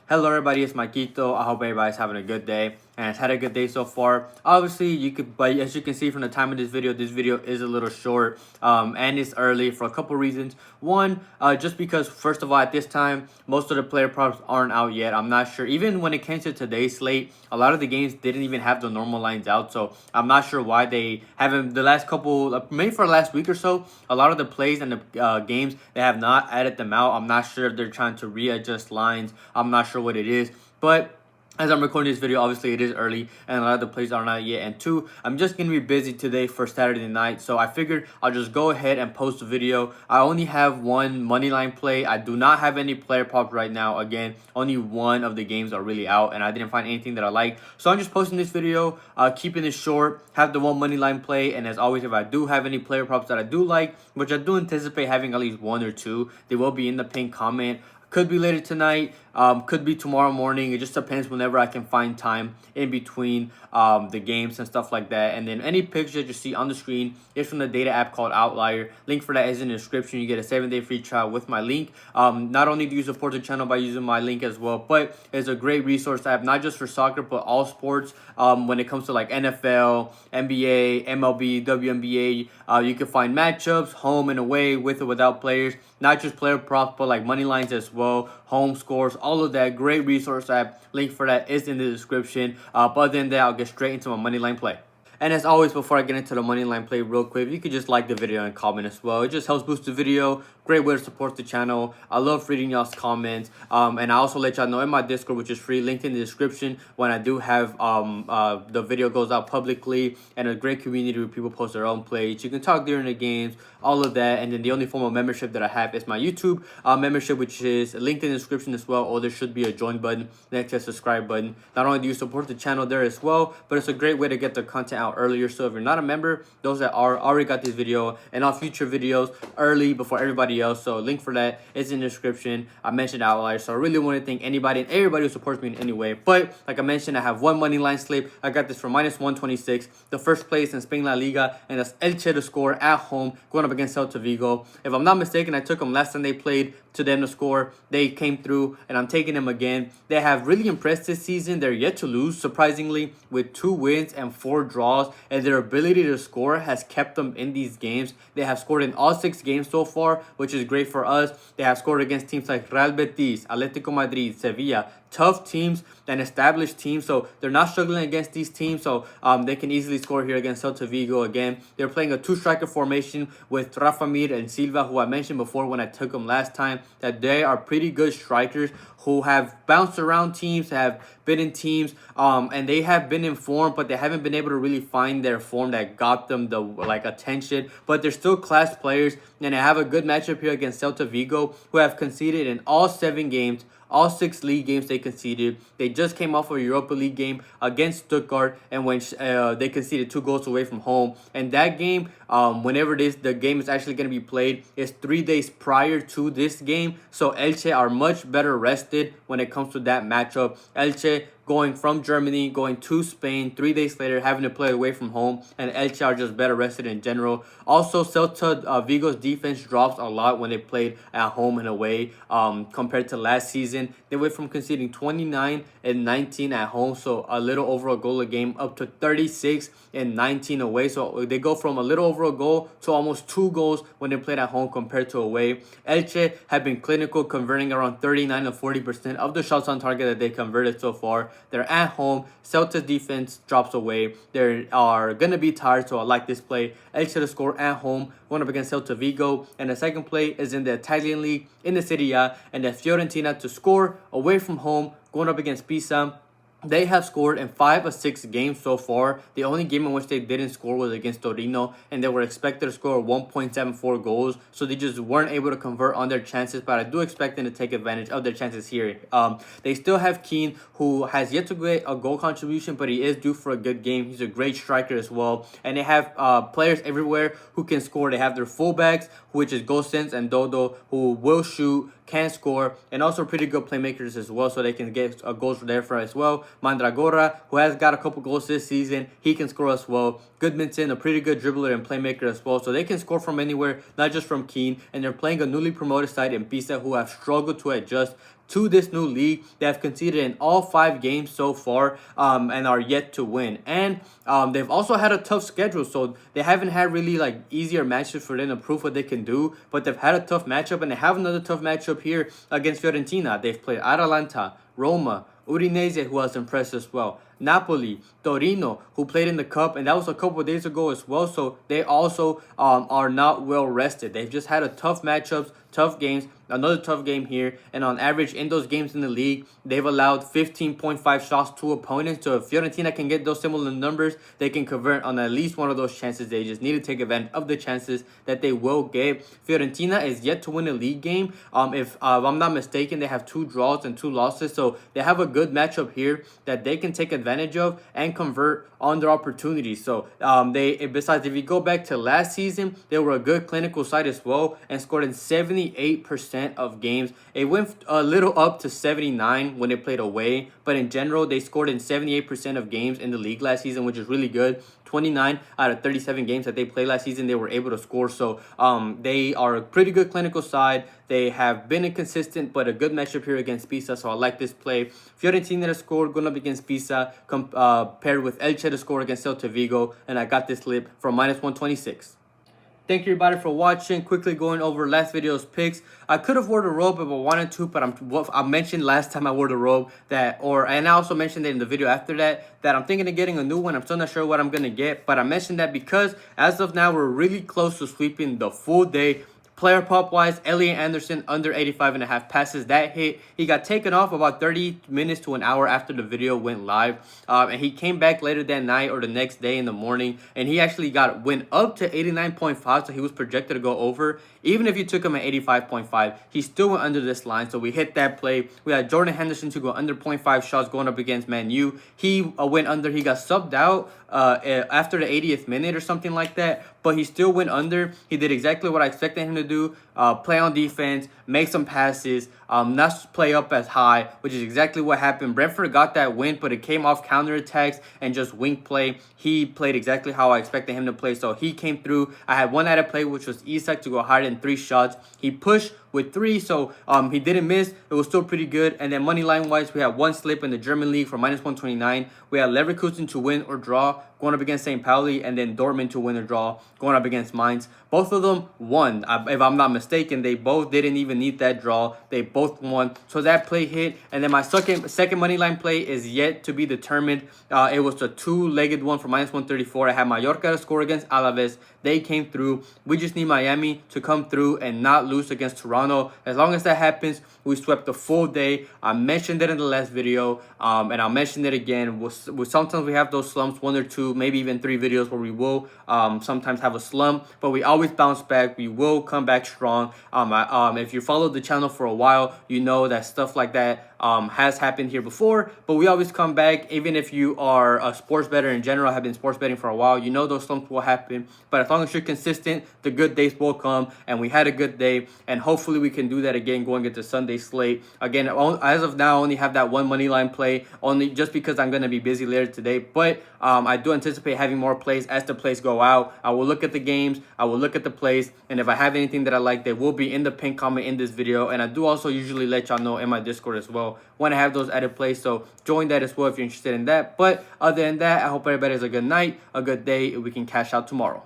Hello everybody, it's Maquito. I hope everybody's having a good day and has had a good day so far. Obviously, but as you can see from the time of this video is a little short, and it's early for a couple reasons. One, just because first of all, at this time, most of the player props aren't out yet. I'm not sure. Even when it came to today's slate, a lot of the games didn't even have the normal lines out, so I'm not sure why they haven't. The last couple, maybe for the last week or so, a lot of the plays and the games they have not added them out. I'm not sure if they're trying to readjust lines. I'm not sure what it is, but as I'm recording this video, obviously it is early and a lot of the plays are not yet. And two, I'm just going to be busy today for Saturday night. So I figured I'll just go ahead and post a video. I only have one money line play. I do not have any player props right now. Again, only one of the games are really out and I didn't find anything that I like. So I'm just posting this video, keeping it short, have the one money line play. And as always, if I do have any player props that I do like, which I do anticipate having at least one or two, they will be in the pinned comment. Could be later tonight, could be tomorrow morning. It just depends whenever I can find time in between the games and stuff like that. And then any picture that you see on the screen is from the data app called Outlier. Link for that is in the description. You get a 7-day free trial with my link. Not only do you support the channel by using my link as well, but it's a great resource app, not just for soccer, but all sports. When it comes to like NFL, NBA, MLB, WNBA, you can find matchups, home and away, with or without players. Not just player props, but like money lines as well, home scores, all of that. Great resource app. Link for that is in the description. But other than that, I'll get straight into my money line play. And as always, before I get into the money line play real quick, you could just like the video and comment as well. It just helps boost the video. Great way to support the channel. I love reading y'all's comments. And I also let y'all know in my Discord, which is free, linked in the description, when I do have the video goes out publicly, and a great community where people post their own plays. You can talk during the games, all of that. And then the only form of membership that I have is my YouTube membership, which is linked in the description as well. Or there should be a join button next to the subscribe button. Not only do you support the channel there as well, but it's a great way to get the content out earlier. So if you're not a member, those that are already got this video and all future videos early before everybody else. So link for that is in the description. I mentioned Outlier, so I really want to thank anybody and everybody who supports me in any way. But like I mentioned, I have one money line slip. I got this for -126, the first place in Spain La Liga, and that's Elche to score at home going up against Celta Vigo. If I'm not mistaken, I took them last time they played to them to score. They came through, and I'm taking them again. They have really impressed this season. They're yet to lose, surprisingly, with 2 wins and 4 draws, and their ability to score has kept them in these games. They have scored in all 6 games so far, which is great for us. They have scored against teams like Real Betis, Atletico Madrid, Sevilla, tough teams and established teams, so they're not struggling against these teams, so they can easily score here against Celta Vigo. Again, they're playing a 2-striker formation with Rafa Mir and Silva, who I mentioned before when I took them last time, that they are pretty good strikers who have bounced around teams, have been in teams, and they have been in form, but they haven't been able to really find their form that got them the attention. But they're still class players, and they have a good matchup here against Celta Vigo, who have conceded in all 7 games. All 6 league games they conceded. They just came off a Europa League game against Stuttgart, and when they conceded 2 goals away from home. And that game, whenever the game is actually going to be played, is 3 days prior to this game. So Elche are much better rested when it comes to that matchup. Elche going from Germany, going to Spain, 3 days later, having to play away from home, and Elche are just better rested in general. Also, Celta Vigo's defense drops a lot when they played at home and away compared to last season. They went from conceding 29 and 19 at home, so a little over a goal a game, up to 36 and 19 away. So they go from a little over a goal to almost 2 goals when they played at home compared to away. Elche have been clinical, converting around 39 to 40% of the shots on target that they converted so far. They're at home. Celta's defense drops away. They are going to be tired, so I like this play. Elche to score at home, going up against Celta Vigo. And the second play is in the Italian League, in the Serie A, and the Fiorentina to score away from home, going up against Pisa. They have scored in 5 of 6 games so far. The only game in which they didn't score was against Torino, and they were expected to score 1.74 goals. So they just weren't able to convert on their chances, but I do expect them to take advantage of their chances here. They still have Keane, who has yet to get a goal contribution, but he is due for a good game. He's a great striker as well. And they have players everywhere who can score. They have their fullbacks, which is Gosens and Dodo, who will shoot, can score, and also pretty good playmakers as well, so they can get goals there for as well. Mandragora, who has got a couple goals this season. He can score as well. Goodmanson, a pretty good dribbler and playmaker as well. So they can score from anywhere, not just from Keene. And they're playing a newly promoted side in Pisa who have struggled to adjust to this new league. They have conceded in all 5 games so far and are yet to win. And they've also had a tough schedule, so they haven't had really like easier matches for them to prove what they can do. But they've had a tough matchup, and they have another tough matchup here against Fiorentina. They've played Atalanta, Roma, Udinese, who has impressed as well, Napoli, Torino, who played in the cup, and that was a couple of days ago as well. So they also are not well rested. They've just had a tough matchups, tough games, another tough game here, and on average in those games in the league, they've allowed 15.5 shots to opponents. So if Fiorentina can get those similar numbers, they can convert on at least one of those chances. They just need to take advantage of the chances that they will get. Fiorentina is yet to win a league game. If I'm not mistaken, they have 2 draws and 2 losses, so they have a good matchup here that they can take advantage of and convert on their opportunities. So besides, if you go back to last season, they were a good clinical side as well and scored in 78% of games. It went a little up to 79 when they played away, but in general, they scored in 78% of games in the league last season, which is really good. 29 out of 37 games that they played last season, they were able to score. So they are a pretty good clinical side. They have been inconsistent, but a good matchup here against Pisa, so I like this play. Fiorentina to score going up against Pisa, paired with Elche to score against Celta Vigo, and I got this slip from -126. Thank you everybody for watching. Quickly going over last video's picks. I could have wore the robe if I wanted to, but I mentioned last time I wore the robe and I also mentioned it in the video after that I'm thinking of getting a new one. I'm still not sure what I'm gonna get, but I mentioned that because as of now we're really close to sweeping the full day. Player pop wise, Elliot Anderson under 85.5 passes. That hit. He got taken off about 30 minutes to an hour after the video went live. And he came back later that night or the next day in the morning. And he actually went up to 89.5. So he was projected to go over. Even if you took him at 85.5, he still went under this line. So we hit that play. We had Jordan Henderson to go under 0.5 shots going up against Man U. He went under. He got subbed out after the 80th minute or something like that. But he still went under. He did exactly what I expected him to do. Play on defense, make some passes, not play up as high, which is exactly what happened. Brentford got that win, but it came off counterattacks and just wing play. He played exactly how I expected him to play, so he came through. I had one added play, which was Isak to go higher than 3 shots. He pushed with 3, so he didn't miss. It was still pretty good. And then money line wise, we had one slip in the German league for -129. We had Leverkusen to win or draw going up against St. Pauli, and then Dortmund to win or draw going up against Mainz. Both of them won. If I'm not mistaken, they both didn't even need that draw. They both won. So that play hit. And then my second money line play is yet to be determined. It was a 2-legged one for -134. I had Mallorca to score against Alaves. They came through. We just need Miami to come through and not lose against Toronto. As long as that happens, we swept the full day. I mentioned it in the last video, and I'll mention it again. Sometimes we have those slumps, 1 or 2, maybe even 3 videos where we will sometimes have a slump, but we always bounce back. We will come back strong. If you followed the channel for a while, you know that stuff like that has happened here before, but we always come back. Even if you are a sports bettor in general, have been sports betting for a while, you know those slumps will happen. But as long as you're consistent, the good days will come, and we had a good day, and hopefully we can do that again going into Sunday slate. Again, as of now, I only have that one money line play, only just because I'm going to be busy later today, but I do anticipate having more plays as the plays go out. I will look at the games, I will look at the plays, and if I have anything that I like, they will be in the pinned comment in this video. And I do also usually let y'all know in my Discord as well when I have those added plays, so join that as well if you're interested in that. But other than that, I hope everybody has a good night, a good day, and we can cash out tomorrow.